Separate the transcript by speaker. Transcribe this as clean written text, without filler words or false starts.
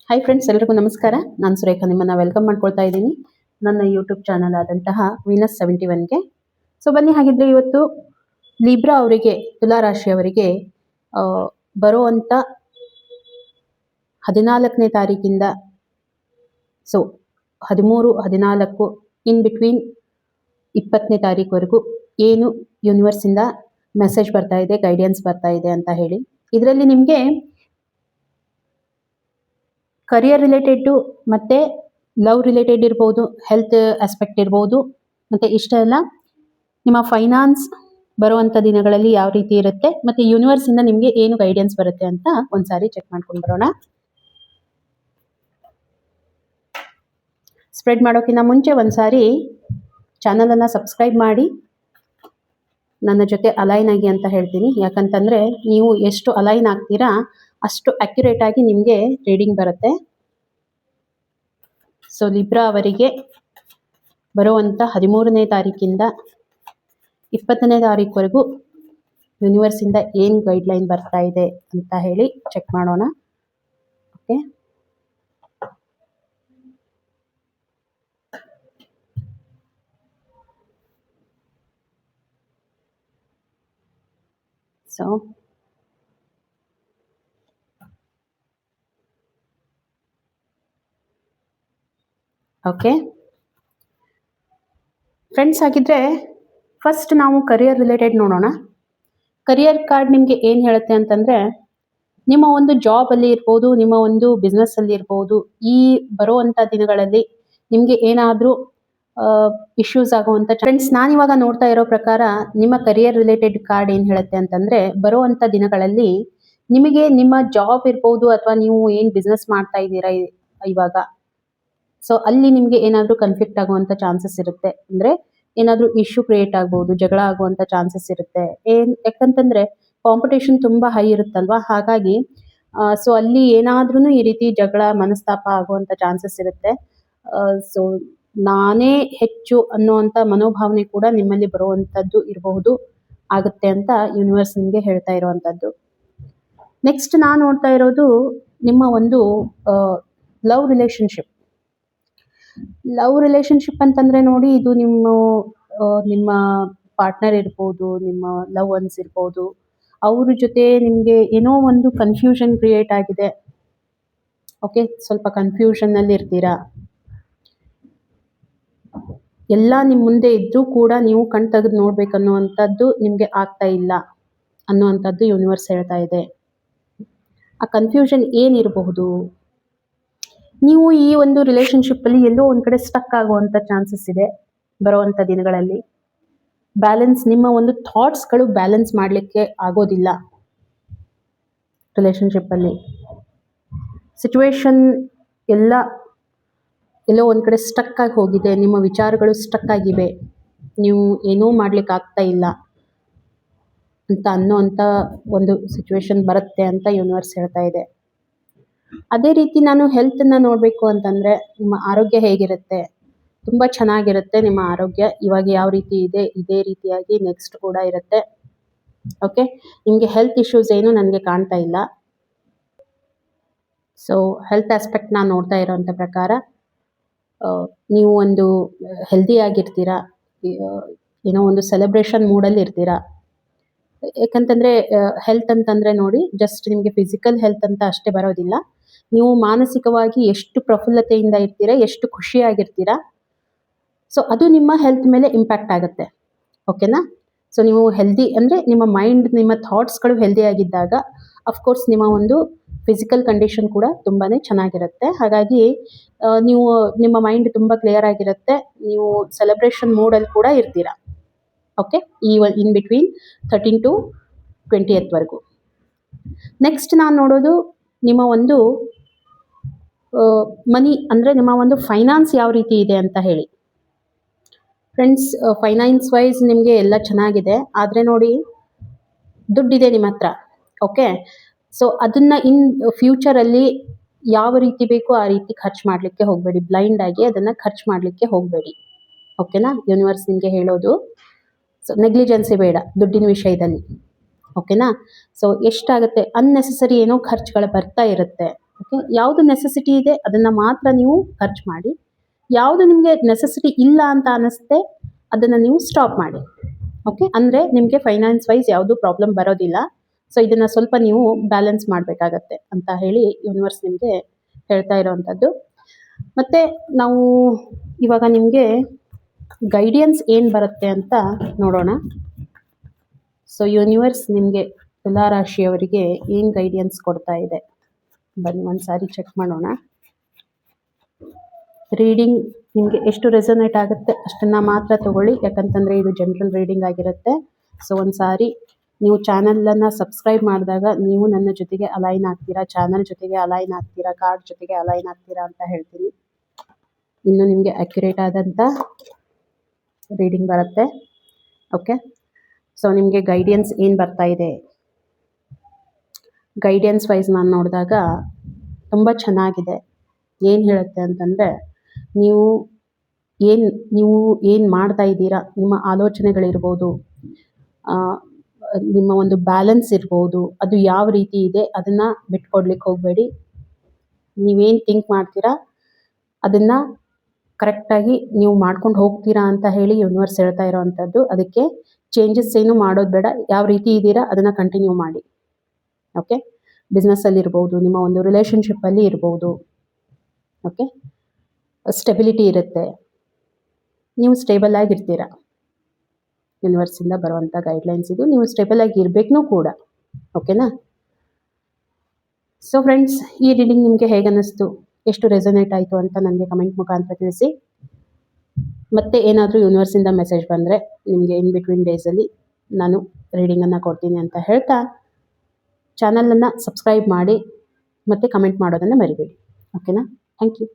Speaker 1: Hi friends, ಎಲ್ಲರಿಗೂ ನಮಸ್ಕಾರ. ನಾನು ಸುರೇಖಾ, ನಿಮ್ಮನ್ನು ವೆಲ್ಕಮ್ ಮಾಡ್ಕೊಳ್ತಾ ಇದ್ದೀನಿ ನನ್ನ ಯೂಟ್ಯೂಬ್ ಚಾನಲ್ ಆದಂತಹ ವೀನಸ್71ಗೆ. ಸೊ ಬನ್ನಿ, ಹಾಗಿದ್ರೆ ಇವತ್ತು ಲಿಬ್ರಾ ಅವರಿಗೆ, ತುಲಾ ರಾಶಿಯವರಿಗೆ ಬರುವಂಥ 14ನೇ ತಾರೀಕಿಂದ ಸೊ 13, 14 ಇನ್ ಬಿಟ್ವೀನ್ 20ನೇ ತಾರೀಕುವರೆಗೂ ಏನು ಯೂನಿವರ್ಸಿಂದ ಮೆಸೇಜ್ ಬರ್ತಾ ಇದೆ, ಗೈಡೆನ್ಸ್ ಬರ್ತಾ ಇದೆ ಅಂತ ಹೇಳಿ. ಇದರಲ್ಲಿ ನಿಮಗೆ ಕರಿಯರ್ ರಿಲೇಟೆಡ್ ಮತ್ತೆ ಲವ್ ರಿಲೇಟೆಡ್ ಇರ್ಬೋದು, ಹೆಲ್ತ್ ಆಸ್ಪೆಕ್ಟ್ ಇರ್ಬೋದು, ಮತ್ತೆ ಇಷ್ಟೆಲ್ಲ ನಿಮ್ಮ ಫೈನಾನ್ಸ್ ಬರುವಂಥ ದಿನಗಳಲ್ಲಿ ಯಾವ ರೀತಿ ಇರುತ್ತೆ, ಮತ್ತೆ ಯೂನಿವರ್ಸ್ ಇಂದ ನಿಮಗೆ ಏನು ಗೈಡೆನ್ಸ್ ಬರುತ್ತೆ ಅಂತ ಒಂದ್ಸಾರಿ ಚೆಕ್ ಮಾಡ್ಕೊಂಡು ಬರೋಣ. ಸ್ಪ್ರೆಡ್ ಮಾಡೋಕ್ಕಿಂತ ಮುಂಚೆ ಒಂದ್ಸಾರಿ ಚಾನಲನ್ನು ಸಬ್ಸ್ಕ್ರೈಬ್ ಮಾಡಿ ನನ್ನ ಜೊತೆ ಅಲೈನ್ ಆಗಿ ಅಂತ ಹೇಳ್ತೀನಿ. ಯಾಕಂತಂದರೆ ನೀವು ಎಷ್ಟು ಅಲೈನ್ ಆಗ್ತೀರಾ ಅಷ್ಟು ಅಕ್ಯುರೇಟ್ ಆಗಿ ನಿಮಗೆ ರೀಡಿಂಗ್ ಬರುತ್ತೆ. ಸೊ ಲಿಬ್ರಾ ಅವರಿಗೆ ಬರುವಂಥ 13ನೇ ತಾರೀಕಿಂದ 20ನೇ ತಾರೀಕುವರೆಗೂ ಯೂನಿವರ್ಸಿಂದ ಏನು ಗೈಡ್ಲೈನ್ ಬರ್ತಾ ಇದೆ ಅಂತ ಹೇಳಿ ಚೆಕ್ ಮಾಡೋಣ. ಓಕೆ, ಸೊ ಓಕೆ ಫ್ರೆಂಡ್ಸ್, ಹಾಗಿದ್ರೆ ಫಸ್ಟ್ ನಾವು ಕರಿಯರ್ ರಿಲೇಟೆಡ್ ನೋಡೋಣ. ಕರಿಯರ್ ಕಾರ್ಡ್ ನಿಮಗೆ ಏನು ಹೇಳುತ್ತೆ ಅಂತಂದರೆ, ನಿಮ್ಮ ಒಂದು ಜಾಬಲ್ಲಿ ಇರ್ಬೋದು, ನಿಮ್ಮ ಒಂದು ಬಿಸ್ನೆಸ್ಸಲ್ಲಿ ಇರ್ಬೋದು, ಈ ಬರುವಂಥ ದಿನಗಳಲ್ಲಿ ನಿಮಗೆ ಏನಾದರೂ ಇಶ್ಯೂಸ್ ಆಗುವಂಥ ಫ್ರೆಂಡ್ಸ್, ನಾನಿವಾಗ ನೋಡ್ತಾ ಇರೋ ಪ್ರಕಾರ ನಿಮ್ಮ ಕರಿಯರ್ ರಿಲೇಟೆಡ್ ಕಾರ್ಡ್ ಏನು ಹೇಳುತ್ತೆ ಅಂತಂದರೆ, ಬರುವಂಥ ದಿನಗಳಲ್ಲಿ ನಿಮಗೆ ನಿಮ್ಮ ಜಾಬ್ ಇರ್ಬೋದು ಅಥವಾ ನೀವು ಏನು ಬಿಸ್ನೆಸ್ ಮಾಡ್ತಾ ಇದ್ದೀರಾ ಇವಾಗ, ಸೊ ಅಲ್ಲಿ ನಿಮಗೆ ಏನಾದರೂ ಕನ್ಫ್ಲಿಕ್ಟ್ ಆಗುವಂಥ ಚಾನ್ಸಸ್ ಇರುತ್ತೆ. ಅಂದರೆ ಏನಾದರೂ ಇಶ್ಯೂ ಕ್ರಿಯೇಟ್ ಆಗ್ಬೋದು, ಜಗಳ ಆಗುವಂಥ ಚಾನ್ಸಸ್ ಇರುತ್ತೆ. ಯಾಕಂತಂದರೆ ಕಾಂಪಿಟೇಷನ್ ತುಂಬ ಹೈ ಇರುತ್ತಲ್ವಾ, ಹಾಗಾಗಿ ಸೊ ಅಲ್ಲಿ ಏನಾದ್ರೂ ಈ ರೀತಿ ಜಗಳ ಮನಸ್ತಾಪ ಆಗುವಂಥ ಚಾನ್ಸಸ್ ಇರುತ್ತೆ. ಸೊ ನಾನೇ ಹೆಚ್ಚು ಅನ್ನುವಂಥ ಮನೋಭಾವನೆ ಕೂಡ ನಿಮ್ಮಲ್ಲಿ ಬರುವಂಥದ್ದು ಇರಬಹುದು, ಆಗುತ್ತೆ ಅಂತ ಯೂನಿವರ್ಸ್ ನಿಮಗೆ ಹೇಳ್ತಾ ಇರುವಂಥದ್ದು. ನೆಕ್ಸ್ಟ್ ನಾನು ನೋಡ್ತಾ ಇರೋದು ನಿಮ್ಮ ಒಂದು ಲವ್ ರಿಲೇಶನ್ಶಿಪ್. ಲವ್ ರಿಲೇಶನ್ಶಿಪ್ ಅಂತಂದರೆ ನೋಡಿ, ಇದು ನಿಮ್ಮ ಪಾರ್ಟ್ನರ್ ಇರ್ಬೋದು, ನಿಮ್ಮ ಲವ್ ಒನ್ಸ್ ಇರ್ಬೋದು, ಅವ್ರ ಜೊತೆ ನಿಮಗೆ ಏನೋ ಒಂದು ಕನ್ಫ್ಯೂಷನ್ ಕ್ರಿಯೇಟ್ ಆಗಿದೆ. ಓಕೆ, ಸ್ವಲ್ಪ ಕನ್ಫ್ಯೂಷನ್ನಲ್ಲಿ ಇರ್ತೀರಾ. ಎಲ್ಲ ನಿಮ್ಮ ಮುಂದೆ ಇದ್ದರೂ ಕೂಡ ನೀವು ಕಣ್ ತೆಗೆದು ನೋಡ್ಬೇಕನ್ನುವಂಥದ್ದು ನಿಮಗೆ ಆಗ್ತಾ ಇಲ್ಲ ಅನ್ನುವಂಥದ್ದು ಯೂನಿವರ್ಸ್ ಹೇಳ್ತಾ ಇದೆ. ಆ ಕನ್ಫ್ಯೂಷನ್ ಏನಿರಬಹುದು? ನೀವು ಈ ಒಂದು ರಿಲೇಶನ್ಶಿಪ್ಪಲ್ಲಿ ಎಲ್ಲೋ ಒಂದು ಕಡೆ ಸ್ಟಕ್ ಆಗುವಂಥ ಚಾನ್ಸಸ್ ಇದೆ ಬರುವಂಥ ದಿನಗಳಲ್ಲಿ. ಬ್ಯಾಲೆನ್ಸ್, ನಿಮ್ಮ ಒಂದು ಥಾಟ್ಸ್ಗಳು ಬ್ಯಾಲೆನ್ಸ್ ಮಾಡಲಿಕ್ಕೆ ಆಗೋದಿಲ್ಲ ರಿಲೇಶನ್ಶಿಪ್ಪಲ್ಲಿ. ಸಿಚುವೇಶನ್ ಎಲ್ಲೋ ಒಂದು ಕಡೆ ಸ್ಟಕ್ ಆಗಿ ಹೋಗಿದೆ, ನಿಮ್ಮ ವಿಚಾರಗಳು ಸ್ಟಕ್ ಆಗಿವೆ, ನೀವು ಏನೂ ಮಾಡ್ಲಿಕ್ಕೆ ಆಗ್ತಾ ಇಲ್ಲ ಅಂತ ಅನ್ನೋವಂಥ ಒಂದು ಸಿಚುವೇಶನ್ ಬರುತ್ತೆ ಅಂತ ಯೂನಿವರ್ಸ್ ಹೇಳ್ತಾ ಇದೆ. ಅದೇ ರೀತಿ ನಾನು ಹೆಲ್ತನ್ನು ನೋಡಬೇಕು ಅಂತಂದರೆ, ನಿಮ್ಮ ಆರೋಗ್ಯ ಹೇಗಿರುತ್ತೆ? ತುಂಬ ಚೆನ್ನಾಗಿರುತ್ತೆ ನಿಮ್ಮ ಆರೋಗ್ಯ. ಇವಾಗ ಯಾವ ರೀತಿ ಇದೆ, ಇದೇ ರೀತಿಯಾಗಿ ನೆಕ್ಸ್ಟ್ ಕೂಡ ಇರುತ್ತೆ. ಓಕೆ, ನಿಮಗೆ ಹೆಲ್ತ್ ಇಶ್ಯೂಸ್ ಏನು ನನಗೆ ಕಾಣ್ತಾ ಇಲ್ಲ. ಸೊ ಹೆಲ್ತ್ ಆಸ್ಪೆಕ್ಟ್ ನಾನು ನೋಡ್ತಾ ಇರೋಂಥ ಪ್ರಕಾರ ನೀವು ಒಂದು ಹೆಲ್ದಿ ಆಗಿರ್ತೀರಾ, ಏನೋ ಒಂದು ಸೆಲೆಬ್ರೇಷನ್ ಮೂಡಲ್ಲಿ ಇರ್ತೀರಾ. ಯಾಕಂತಂದರೆ ಹೆಲ್ತ್ ಅಂತಂದರೆ ನೋಡಿ, ಜಸ್ಟ್ ನಿಮಗೆ ಫಿಸಿಕಲ್ ಹೆಲ್ತ್ ಅಂತ ಅಷ್ಟೇ ಬರೋದಿಲ್ಲ, ನೀವು ಮಾನಸಿಕವಾಗಿ ಎಷ್ಟು ಪ್ರಫುಲ್ಲತೆಯಿಂದ ಇರ್ತೀರಾ, ಎಷ್ಟು ಖುಷಿಯಾಗಿರ್ತೀರಾ, ಸೊ ಅದು ನಿಮ್ಮ ಹೆಲ್ತ್ ಮೇಲೆ ಇಂಪ್ಯಾಕ್ಟ್ ಆಗುತ್ತೆ. ಓಕೆನಾ? ಸೊ ನೀವು ಹೆಲ್ದಿ ಅಂದರೆ ನಿಮ್ಮ ಮೈಂಡ್, ನಿಮ್ಮ ಥಾಟ್ಸ್ಗಳು ಹೆಲ್ದಿ ಆಗಿದ್ದಾಗ ಅಫ್ಕೋರ್ಸ್ ನಿಮ್ಮ ಒಂದು ಫಿಸಿಕಲ್ ಕಂಡೀಷನ್ ಕೂಡ ತುಂಬಾ ಚೆನ್ನಾಗಿರುತ್ತೆ. ಹಾಗಾಗಿ ನೀವು ನಿಮ್ಮ ಮೈಂಡ್ ತುಂಬ ಕ್ಲಿಯರ್ ಆಗಿರುತ್ತೆ, ನೀವು ಸೆಲೆಬ್ರೇಷನ್ ಮೂಡಲ್ಲಿ ಕೂಡ ಇರ್ತೀರಾ. Okay, in between 13 to 20th next ನಾನು ನೋಡೋದು ನಿಮ್ಮ ಒಂದು ಮನಿ, ಅಂದರೆ ನಿಮ್ಮ ಒಂದು ಫೈನಾನ್ಸ್ ಯಾವ ರೀತಿ ಇದೆ ಅಂತ ಹೇಳಿ. ಫ್ರೆಂಡ್ಸ್, ಫೈನಾನ್ಸ್ ವೈಸ್ ನಿಮಗೆ ಎಲ್ಲ ಚೆನ್ನಾಗಿದೆ, ಆದರೆ ನೋಡಿ ದುಡ್ಡಿದೆ ನಿಮ್ಮ ಹತ್ರ. ಓಕೆ, ಸೊ ಅದನ್ನು ಇನ್ ಫ್ಯೂಚರಲ್ಲಿ ಯಾವ ರೀತಿ ಬೇಕೋ ಆ ರೀತಿ ಖರ್ಚು ಮಾಡಲಿಕ್ಕೆ ಹೋಗಬೇಡಿ, ಬ್ಲೈಂಡ್ ಆಗಿ ಅದನ್ನು ಖರ್ಚು ಮಾಡಲಿಕ್ಕೆ ಹೋಗಬೇಡಿ. ಓಕೆನಾ? ಯೂನಿವರ್ಸ್ ನಿಮಗೆ ಹೇಳೋದು. ಸೊ ನೆಗ್ಲಿಜೆನ್ಸಿ ಬೇಡ ದುಡ್ಡಿನ ವಿಷಯದಲ್ಲಿ. ಓಕೆನಾ? ಸೊ ಎಷ್ಟಾಗುತ್ತೆ, ಅನ್ನೆಸೆಸರಿ ಏನೋ ಖರ್ಚುಗಳು ಬರ್ತಾ ಇರುತ್ತೆ. ಓಕೆ, ಯಾವುದು ನೆಸೆಸಿಟಿ ಇದೆ ಅದನ್ನು ಮಾತ್ರ ನೀವು ಖರ್ಚು ಮಾಡಿ. ಯಾವುದು ನಿಮಗೆ ನೆಸೆಸಿಟಿ ಇಲ್ಲ ಅಂತ ಅನ್ನಿಸುತ್ತೆ ಅದನ್ನು ನೀವು ಸ್ಟಾಪ್ ಮಾಡಿ. ಓಕೆ, ಅಂದರೆ ನಿಮಗೆ ಫೈನಾನ್ಸ್ ವೈಸ್ ಯಾವುದೂ ಪ್ರಾಬ್ಲಮ್ ಬರೋದಿಲ್ಲ. ಸೊ ಇದನ್ನು ಸ್ವಲ್ಪ ನೀವು ಬ್ಯಾಲೆನ್ಸ್ ಮಾಡಬೇಕಾಗತ್ತೆ ಅಂತ ಹೇಳಿ ಯೂನಿವರ್ಸ್ ನಿಮಗೆ ಹೇಳ್ತಾ ಇರೋವಂಥದ್ದು. ಮತ್ತು ನಾವು ಇವಾಗ ನಿಮಗೆ ಗೈಡೆನ್ಸ್ ಏನು ಬರುತ್ತೆ ಅಂತ ನೋಡೋಣ. ಸೊ ಯೂನಿವರ್ಸ್ ನಿಮಗೆ ತುಲಾ ರಾಶಿಯವರಿಗೆ ಏನು ಗೈಡೆನ್ಸ್ ಕೊಡ್ತಾ ಇದೆ ಬನ್ನಿ ಒಂದು ಸಾರಿ ಚೆಕ್ ಮಾಡೋಣ. ರೀಡಿಂಗ್ ನಿಮಗೆ ಎಷ್ಟು ರೆಸೊನೇಟ್ ಆಗುತ್ತೆ ಅಷ್ಟನ್ನು ಮಾತ್ರ ತಗೊಳ್ಳಿ, ಯಾಕಂತಂದರೆ ಇದು ಜನರಲ್ ರೀಡಿಂಗ್ ಆಗಿರುತ್ತೆ. ಸೊ ಒಂದು ಸಾರಿ ನೀವು ಚಾನಲನ್ನು ಸಬ್ಸ್ಕ್ರೈಬ್ ಮಾಡಿದಾಗ ನೀವು ನನ್ನ ಜೊತೆಗೆ ಅಲೈನ್ ಆಗ್ತೀರಾ, ಚಾನಲ್ ಜೊತೆಗೆ ಅಲೈನ್ ಆಗ್ತೀರಾ, ಕಾರ್ಡ್ ಜೊತೆಗೆ ಅಲೈನ್ ಆಗ್ತೀರಾ ಅಂತ ಹೇಳ್ತೀನಿ. ಇನ್ನು ನಿಮಗೆ ಅಕ್ಯುರೇಟ್ ಆದಂಥ ರೀಡಿಂಗ್ ಬರುತ್ತೆ. ಓಕೆ, ಸೊ ನಿಮಗೆ ಗೈಡೆನ್ಸ್ ಏನು ಬರ್ತಾ ಇದೆ, ಗೈಡೆನ್ಸ್ ವೈಸ್ ನಾನು ನೋಡಿದಾಗ ತುಂಬ ಚೆನ್ನಾಗಿದೆ. ಏನು ಹೇಳುತ್ತೆ ಅಂತಂದರೆ ನೀವು ಏನು ಮಾಡ್ತಾ ಇದ್ದೀರಾ, ನಿಮ್ಮ ಆಲೋಚನೆಗಳಿರ್ಬೋದು, ನಿಮ್ಮ ಒಂದು ಬ್ಯಾಲೆನ್ಸ್ ಇರ್ಬೋದು, ಅದು ಯಾವ ರೀತಿ ಇದೆ ಅದನ್ನು ಬಿಟ್ಕೊಡ್ಲಿಕ್ಕೆ ಹೋಗಬೇಡಿ. ನೀವೇನು ಥಿಂಕ್ ಮಾಡ್ತೀರಾ ಅದನ್ನು ಕರೆಕ್ಟಾಗಿ ನೀವು ಮಾಡ್ಕೊಂಡು ಹೋಗ್ತೀರಾ ಅಂತ ಹೇಳಿ ಯೂನಿವರ್ಸ್ ಹೇಳ್ತಾ ಇರೋವಂಥದ್ದು. ಅದಕ್ಕೆ ಚೇಂಜಸ್ ಏನು ಮಾಡೋದು ಬೇಡ, ಯಾವ ರೀತಿ ಇದ್ದೀರಾ ಅದನ್ನು ಕಂಟಿನ್ಯೂ ಮಾಡಿ. ಓಕೆ, ಬಿಸ್ನೆಸ್ಸಲ್ಲಿ ಇರ್ಬೋದು, ನಿಮ್ಮ ಒಂದು ರಿಲೇಷನ್ಶಿಪ್ಪಲ್ಲಿ ಇರ್ಬೋದು. ಓಕೆ, ಸ್ಟೆಬಿಲಿಟಿ ಇರುತ್ತೆ, ನೀವು ಸ್ಟೇಬಲ್ ಆಗಿರ್ತೀರಾ. ಯೂನಿವರ್ಸಿಂದ ಬರುವಂಥ ಗೈಡ್ಲೈನ್ಸ್ ಇದು, ನೀವು ಸ್ಟೇಬಲ್ ಆಗಿ ಇರಬೇಕು ಕೂಡ. ಓಕೆನಾ? ಸೊ ಫ್ರೆಂಡ್ಸ್, ಈ ರೀಡಿಂಗ್ ನಿಮಗೆ ಹೇಗೆ ಅನ್ನಿಸ್ತು, ಎಷ್ಟು ರೆಸೊನೇಟ್ ಆಯಿತು ಅಂತ ನನಗೆ ಕಮೆಂಟ್ ಮುಖಾಂತರ ತಿಳಿಸಿ. ಮತ್ತೆ ಏನಾದರೂ ಯೂನಿವರ್ಸಿಂದ ಮೆಸೇಜ್ ಬಂದರೆ ನಿಮಗೆ ಇನ್ ಬಿಟ್ವೀನ್ ಡೇಸಲ್ಲಿ ನಾನು ರೀಡಿಂಗನ್ನು ಕೊಡ್ತೀನಿ ಅಂತ ಹೇಳ್ತಾ, ಚಾನಲನ್ನು ಸಬ್ಸ್ಕ್ರೈಬ್ ಮಾಡಿ ಮತ್ತು ಕಮೆಂಟ್ ಮಾಡೋದನ್ನು ಮರಿಬೇಡಿ. ಓಕೆನಾ? Thank you.